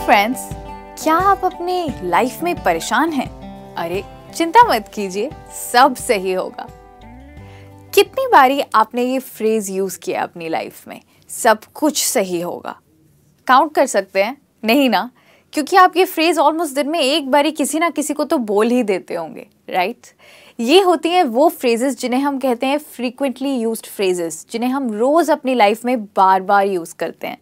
Friends, क्या आप अपने लाइफ में परेशान हैं? अरे चिंता मत कीजिए, सब सही होगा। कितनी बारी आपने ये फ्रेज यूज किया अपनी लाइफ में, सब कुछ सही होगा? काउंट कर सकते हैं? नहीं ना, क्योंकि आप ये फ्रेज ऑलमोस्ट दिन में एक बारी किसी ना किसी को तो बोल ही देते होंगे, राइट? ये होती हैं वो फ्रेजेस जिन्हें हम कहते हैं फ्रीक्वेंटली यूज्ड फ्रेजेस, जिन्हें हम रोज अपनी लाइफ में बार बार यूज करते हैं।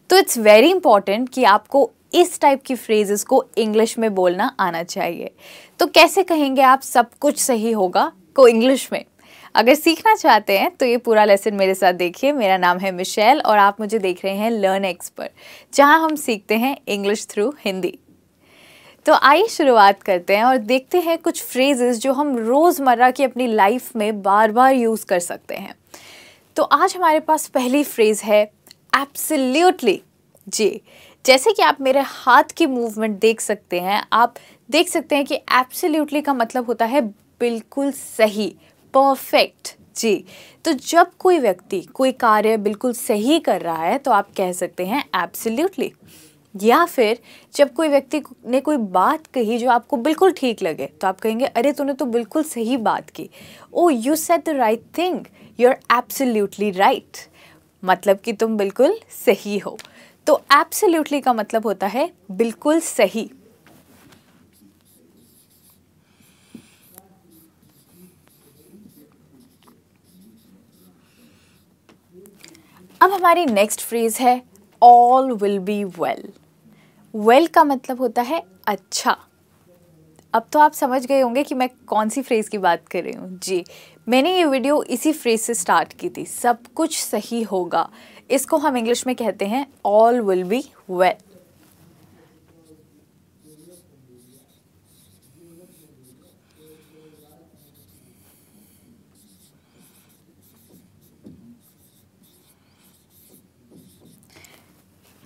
तो इट्स वेरी इंपॉर्टेंट कि आपको इस टाइप की फ्रेजेस को इंग्लिश में बोलना आना चाहिए। तो कैसे कहेंगे आप सब कुछ सही होगा को इंग्लिश में? अगर सीखना चाहते हैं तो ये पूरा लेसन मेरे साथ देखिए। मेरा नाम है मिशेल और आप मुझे देख रहे हैं लर्न एक्स पर, जहां हम सीखते हैं इंग्लिश थ्रू हिंदी। तो आइए शुरुआत करते हैं और देखते हैं कुछ फ्रेजेस जो हम रोज़मर्रा की अपनी लाइफ में बार बार यूज़ कर सकते हैं। तो आज हमारे पास पहली फ्रेज है एब्सोल्युटली। जी, जैसे कि आप मेरे हाथ की मूवमेंट देख सकते हैं, आप देख सकते हैं कि एब्सोल्युटली का मतलब होता है बिल्कुल सही, परफेक्ट। जी, तो जब कोई व्यक्ति कोई कार्य बिल्कुल सही कर रहा है तो आप कह सकते हैं एब्सोल्युटली। या फिर जब कोई व्यक्ति ने कोई बात कही जो आपको बिल्कुल ठीक लगे तो आप कहेंगे अरे तूने तो बिल्कुल सही बात की। Oh you said the right thing, you are absolutely right, मतलब कि तुम बिल्कुल सही हो। तो एब्सोल्युटली का मतलब होता है बिल्कुल सही। अब हमारी नेक्स्ट फ्रेज है all will be well. Well का मतलब होता है अच्छा। अब तो आप समझ गए होंगे कि मैं कौन सी फ्रेज की बात कर रही हूँ। जी, मैंने ये वीडियो इसी फ्रेज से स्टार्ट की थी, सब कुछ सही होगा। इसको हम इंग्लिश में कहते हैं ऑल विल बी वेल।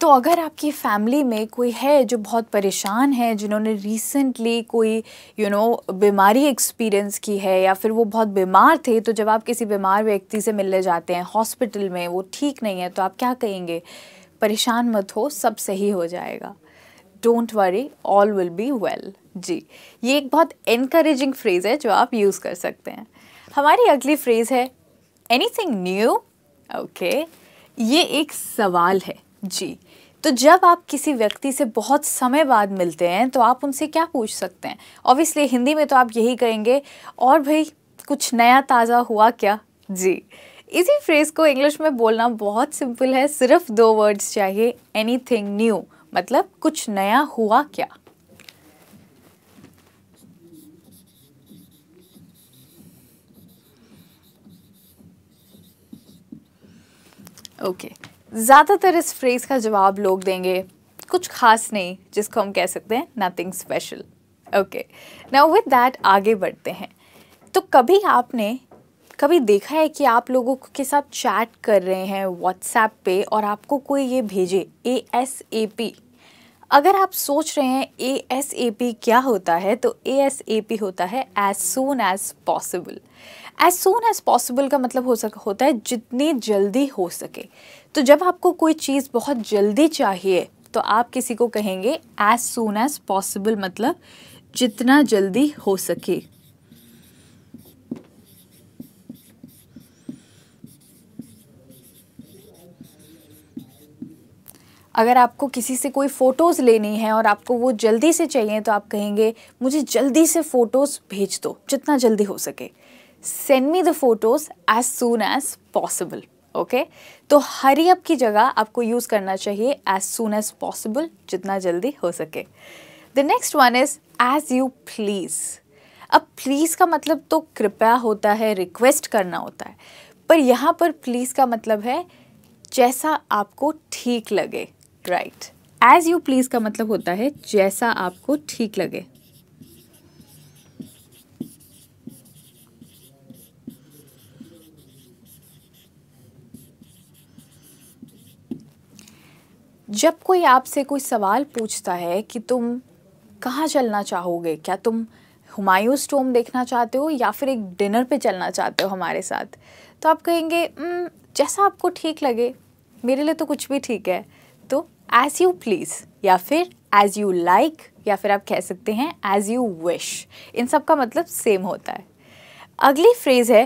तो अगर आपकी फैमिली में कोई है जो बहुत परेशान है, जिन्होंने रिसेंटली कोई बीमारी एक्सपीरियंस की है, या फिर वो बहुत बीमार थे, तो जब आप किसी बीमार व्यक्ति से मिलने जाते हैं हॉस्पिटल में, वो ठीक नहीं है, तो आप क्या कहेंगे? परेशान मत हो, सब सही हो जाएगा। Don't worry, all will be well. जी, ये एक बहुत एनकरेजिंग फ्रेज है जो आप यूज़ कर सकते हैं। हमारी अगली फ्रेज है एनीथिंग न्यू। ओके, ये एक सवाल है। जी, तो जब आप किसी व्यक्ति से बहुत समय बाद मिलते हैं तो आप उनसे क्या पूछ सकते हैं? ऑब्वियसली हिंदी में तो आप यही कहेंगे, और भाई कुछ नया ताज़ा हुआ क्या? जी, इसी फ्रेज को इंग्लिश में बोलना बहुत सिंपल है, सिर्फ 2 वर्ड्स चाहिए, एनीथिंग न्यू, मतलब कुछ नया हुआ क्या। ओके, ज़्यादातर इस फ्रेज का जवाब लोग देंगे कुछ खास नहीं, जिसको हम कह सकते हैं nothing special. Okay, now with that आगे बढ़ते हैं। तो कभी देखा है कि आप लोगों के साथ चैट कर रहे हैं व्हाट्सएप पे और आपको कोई ये भेजे ASAP? अगर आप सोच रहे हैं ASAP क्या होता है, तो ASAP होता है as soon as possible. As soon as possible का मतलब होता है जितनी जल्दी हो सके। तो जब आपको कोई चीज़ बहुत जल्दी चाहिए तो आप किसी को कहेंगे एज सून एज पॉसिबल, मतलब जितना जल्दी हो सके। अगर आपको किसी से कोई फ़ोटोज़ लेनी है और आपको वो जल्दी से चाहिए तो आप कहेंगे मुझे जल्दी से फ़ोटोज़ भेज दो, जितना जल्दी हो सके। Send me the photos as soon as possible. Okay, तो हरी अप की जगह आपको यूज़ करना चाहिए एज सून एज पॉसिबल, जितना जल्दी हो सके। The next one is as you please. अब प्लीज़ का मतलब तो कृपया होता है, रिक्वेस्ट करना होता है, पर यहाँ पर प्लीज़ का मतलब है जैसा आपको ठीक लगे, राइट? एज यू प्लीज़ का मतलब होता है जैसा आपको ठीक लगे। जब कोई आपसे कोई सवाल पूछता है कि तुम कहाँ चलना चाहोगे, क्या तुम हुमायूंस टॉम्ब देखना चाहते हो या फिर एक डिनर पे चलना चाहते हो हमारे साथ, तो आप कहेंगे जैसा आपको ठीक लगे, मेरे लिए तो कुछ भी ठीक है। तो एज यू प्लीज़ या फिर एज यू लाइक, या फिर आप कह सकते हैं एज यू विश। इन सब का मतलब सेम होता है। अगली फ्रेज है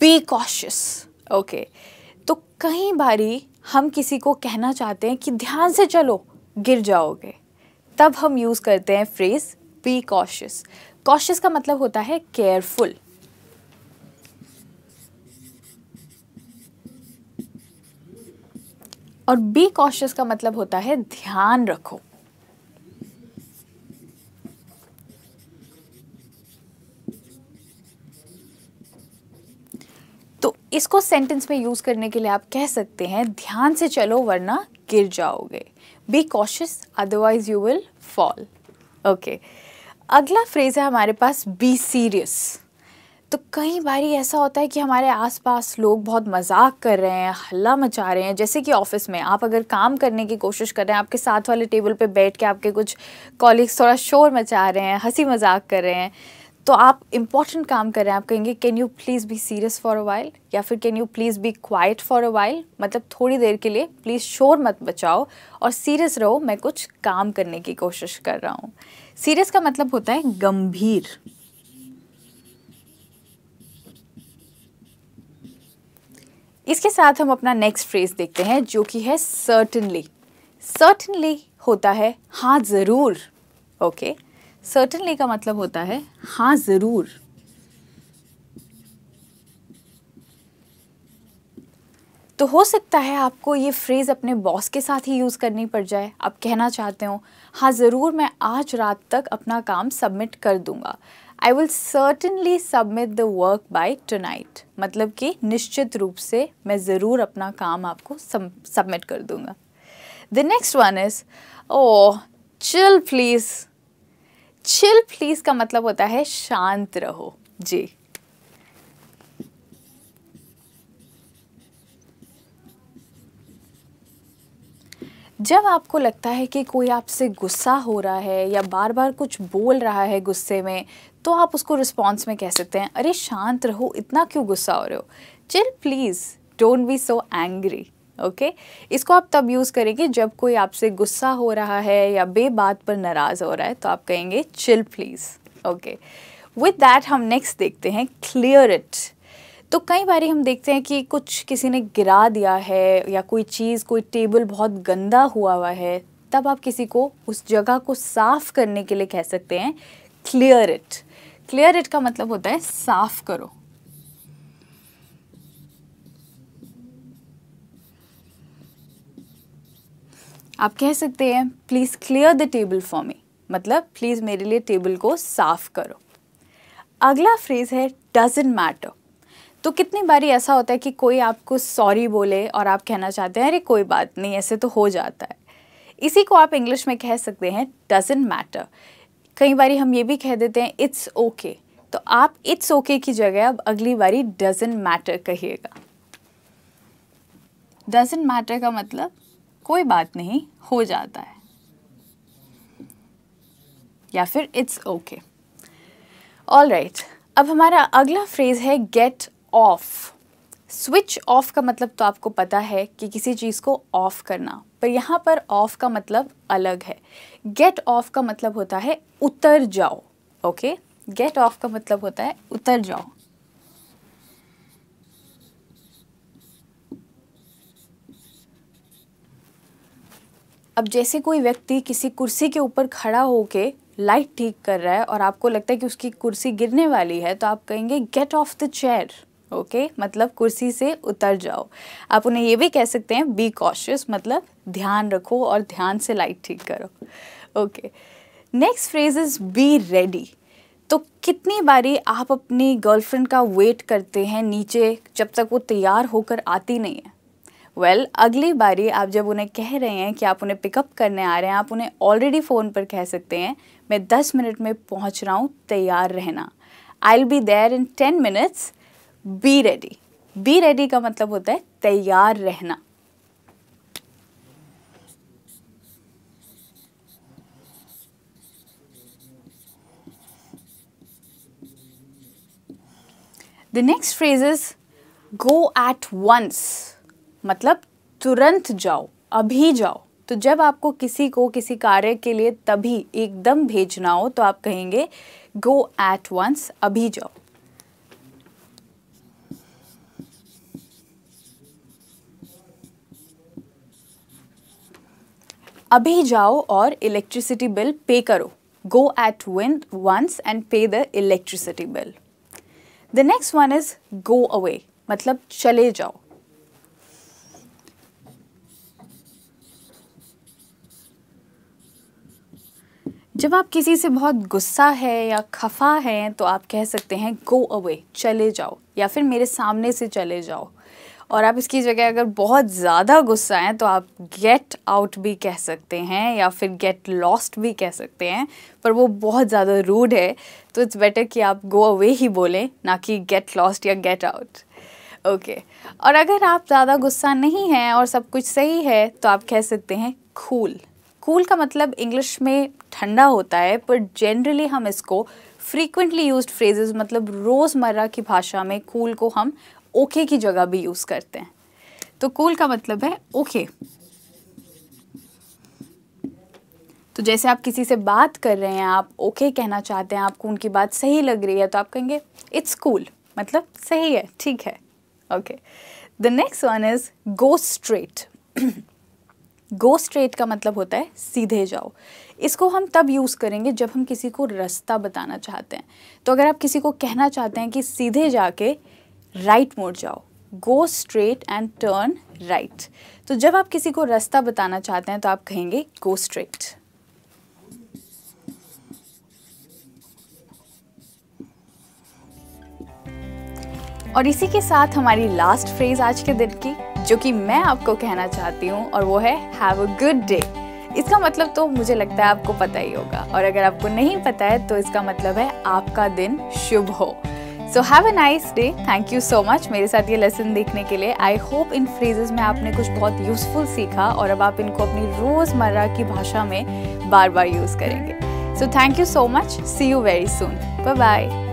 बी कॉशियस। ओके, तो कई बारी हम किसी को कहना चाहते हैं कि ध्यान से चलो गिर जाओगे, तब हम यूज़ करते हैं फ्रेज बी कॉशियस। कॉशियस का मतलब होता है केयरफुल। और बी कॉशियस का मतलब होता है ध्यान रखो। तो इसको सेंटेंस में यूज करने के लिए आप कह सकते हैं ध्यान से चलो वरना गिर जाओगे। Be cautious otherwise you will fall. Okay, अगला फ्रेज है हमारे पास बी सीरियस। तो कई बारी ऐसा होता है कि हमारे आसपास लोग बहुत मजाक कर रहे हैं, हल्ला मचा रहे हैं। जैसे कि ऑफिस में आप अगर काम करने की कोशिश कर रहे हैं, आपके साथ वाले टेबल पे बैठ के आपके कुछ कॉलीग्स थोड़ा शोर मचा रहे हैं, हंसी मजाक कर रहे हैं, तो आप इंपॉर्टेंट काम कर रहे हैं, आप कहेंगे can you please be serious for a while, या फिर can you please be quiet for a while. मतलब थोड़ी देर के लिए प्लीज़ शोर मत बचाओ और सीरियस रहो, मैं कुछ काम करने की कोशिश कर रहा हूँ। सीरियस का मतलब होता है गंभीर। इसके साथ हम अपना नेक्स्ट फ्रेज देखते हैं जो कि है सर्टेनली। सर्टेनली होता है हाँ ज़रूर। ओके, सर्टेनली का मतलब होता है हाँ ज़रूर। तो हो सकता है आपको ये फ्रेज़ अपने बॉस के साथ ही यूज़ करनी पड़ जाए। आप कहना चाहते हो हाँ ज़रूर मैं आज रात तक अपना काम सबमिट कर दूंगा। I will certainly submit the work by tonight. मतलब कि निश्चित रूप से मैं ज़रूर अपना काम आपको सबमिट कर दूंगा। The next one is oh chill please. Chill please का मतलब होता है शांत रहो। जी, जब आपको लगता है कि कोई आपसे गुस्सा हो रहा है या बार बार कुछ बोल रहा है गुस्से में, तो आप उसको रिस्पॉन्स में कह सकते हैं अरे शांत रहो, इतना क्यों गुस्सा हो रहे हो। Chill please, don't be so angry. Okay, इसको आप तब यूज़ करेंगे जब कोई आपसे गुस्सा हो रहा है या बेबात पर नाराज़ हो रहा है, तो आप कहेंगे chill please. Okay, with that हम नेक्स्ट देखते हैं क्लियर इट। तो कई बारी हम देखते हैं कि कुछ किसी ने गिरा दिया है या कोई चीज़, कोई टेबल बहुत गंदा हुआ है, तब आप किसी को उस जगह को साफ़ करने के लिए कह सकते हैं क्लियर इट। क्लियर इट का मतलब होता है साफ़ करो। आप कह सकते हैं please clear the table for me, मतलब प्लीज़ मेरे लिए टेबल को साफ़ करो। अगला फ्रेज़ है डजंट मैटर। तो कितनी बारी ऐसा होता है कि कोई आपको सॉरी बोले और आप कहना चाहते हैं अरे कोई बात नहीं, ऐसे तो हो जाता है। इसी को आप इंग्लिश में कह सकते हैं डजंट मैटर। कई बारी हम ये भी कह देते हैं इट्स ओके। तो आप इट्स ओके की जगह अब अगली बारी डजंट मैटर कहिएगा। डजंट मैटर का मतलब कोई बात नहीं, हो जाता है, या फिर इट्स ओके। ऑलराइट, अब हमारा अगला फ्रेज है गेट ऑफ। स्विच ऑफ का मतलब तो आपको पता है कि किसी चीज़ को ऑफ करना, पर यहाँ पर ऑफ का मतलब अलग है। गेट ऑफ का मतलब होता है उतर जाओ। ओके, गेट ऑफ का मतलब होता है उतर जाओ। अब जैसे कोई व्यक्ति किसी कुर्सी के ऊपर खड़ा होके लाइट ठीक कर रहा है और आपको लगता है कि उसकी कुर्सी गिरने वाली है, तो आप कहेंगे get off the chair. Okay, मतलब कुर्सी से उतर जाओ। आप उन्हें ये भी कह सकते हैं बी कॉशियस, मतलब ध्यान रखो और ध्यान से लाइट ठीक करो। Okay, next phrase is be ready. तो कितनी बारी आप अपनी गर्लफ्रेंड का वेट करते हैं नीचे जब तक वो तैयार होकर आती नहीं है। वेल, अगली बारी आप जब उन्हें कह रहे हैं कि आप उन्हें पिकअप करने आ रहे हैं, आप उन्हें ऑलरेडी फ़ोन पर कह सकते हैं मैं 10 मिनट में पहुंच रहा हूँ, तैयार रहना। I will be there in 10 minutes, be ready. Be ready का मतलब होता है तैयार रहना। The next phrase is go at once, मतलब तुरंत जाओ, अभी जाओ, तो जब आपको किसी को किसी कार्य के लिए तभी एकदम भेजना हो तो आप कहेंगे गो एट वंस, अभी जाओ। अभी जाओ और इलेक्ट्रिसिटी बिल पे करो। Go at once and pay the electricity bill. The next one is go away, मतलब चले जाओ। जब आप किसी से बहुत गुस्सा है या खफा हैं तो आप कह सकते हैं go away, चले जाओ, या फिर मेरे सामने से चले जाओ। और आप इसकी जगह अगर बहुत ज़्यादा गुस्सा हैं तो आप गेट आउट भी कह सकते हैं या फिर गेट लॉस्ट भी कह सकते हैं, पर वो बहुत ज़्यादा रूड है, तो इट्स बेटर कि आप गो अवे ही बोलें, ना कि गेट लॉस्ट या गेट आउट। ओके, और अगर आप ज़्यादा गुस्सा नहीं हैं और सब कुछ सही है तो आप कह सकते हैं कूल। कूल का मतलब इंग्लिश में ठंडा होता है, पर जनरली हम इसको फ्रीक्वेंटली यूज्ड फ्रेजेस मतलब रोज़मर्रा की भाषा में कूल को हम ओके की जगह भी यूज़ करते हैं। तो कूल का मतलब है ओके। तो जैसे आप किसी से बात कर रहे हैं, आप ओके कहना चाहते हैं, आपको उनकी बात सही लग रही है, तो आप कहेंगे इट्स कूल, मतलब सही है, ठीक है। Okay, the next one is go straight. Go straight का मतलब होता है सीधे जाओ। इसको हम तब यूज़ करेंगे जब हम किसी को रास्ता बताना चाहते हैं। तो अगर आप किसी को कहना चाहते हैं कि सीधे जाके राइट मुड़ जाओ, go straight and turn right. तो जब आप किसी को रास्ता बताना चाहते हैं तो आप कहेंगे गो स्ट्रेट। और इसी के साथ हमारी लास्ट फ्रेज आज के दिन की, जो कि मैं आपको कहना चाहती हूँ, और वो है हैव अ गुड डे। इसका मतलब तो मुझे लगता है आपको पता ही होगा, और अगर आपको नहीं पता है तो इसका मतलब है आपका दिन शुभ हो। So have a nice day. Thank you so much मेरे साथ ये लेसन देखने के लिए। आई होप इन फ्रेजेस में आपने कुछ बहुत यूजफुल सीखा और अब आप इनको अपनी रोज़मर्रा की भाषा में बार बार यूज़ करेंगे। So thank you so much. See you very soon. Bye bye.